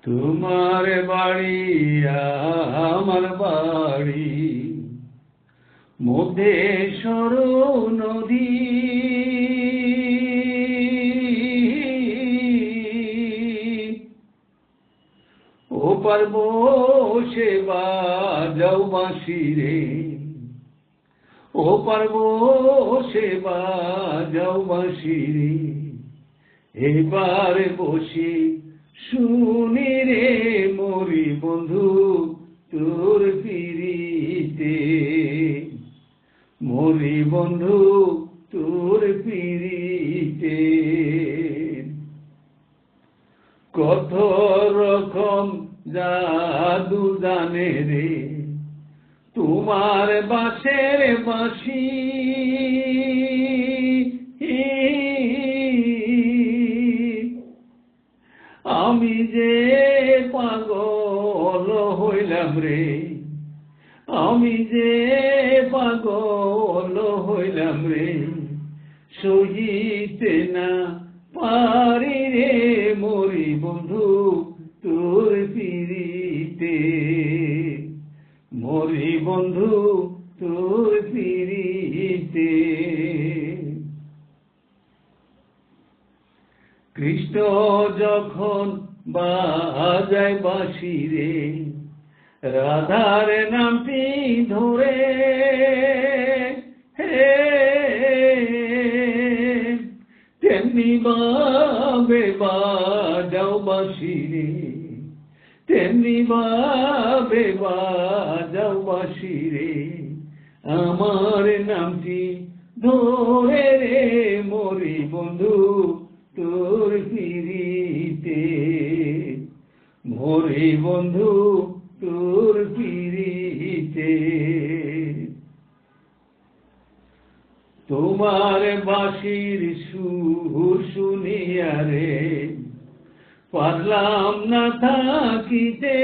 তোমার বাড়ি আমার বাড়ি মধ্যে সরু নদী, ওপার বসে বাজাও বাঁশি রে, ওপার বসে বাজাও বাঁশি রে, এবার বসে শুনি রে মরি বন্ধু তোর পিরিতে, মরি বন্ধু তোর পিরিতে। কত রকম জাদু জানে রে তোমার বাঁশের বাঁশি, আমি যে পাগল হইলাম রে, আমি যে পাগল হইলাম রে, সহিতে না পারি রে মরি বন্ধু তোর পিরিতে, মরি বন্ধু তোর পিরিতে। কৃষ্ণ যখন বাজায় বাঁশি রে, রাধার নামটি ধরে, তেমনি ভাবে বাজাও বাঁশি রে, তেমনি ভাবে বাজাও বাঁশি রে, আমার নামটি ধরে রে মরি বন্ধু তোর পিরিতে, মরি বন্ধু তোর পিরিতে। তোমার বাঁশির সুর শুনিয়া রে পারলাম না থাকিতে,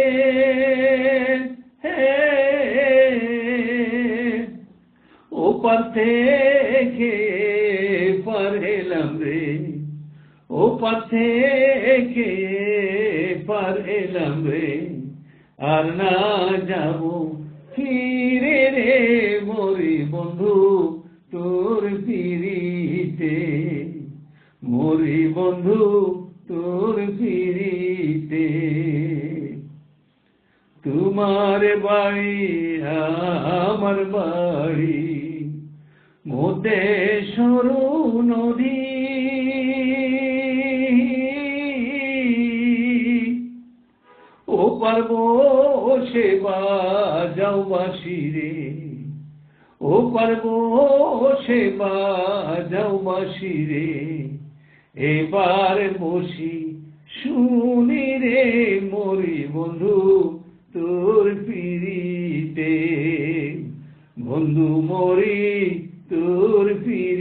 ওপার থেকে পার এলাম রে, ওপার থেকে পার এলাম রে, আর না যাব ফিরে রে মরি বন্ধু তোর পিরিতে, মরি বন্ধু তোর পিরিতে। তোমার বাড়ি আমার বাড়ি মধ্যে সরু নদী, ওপার বসে বাজাও বাঁশি রে, ওপার বসে বাজাও বাঁশি রে, এবার বসি শুনি রে মরি বন্ধু তোর পিরিতে, বন্ধু মরি তোর পিরিতে।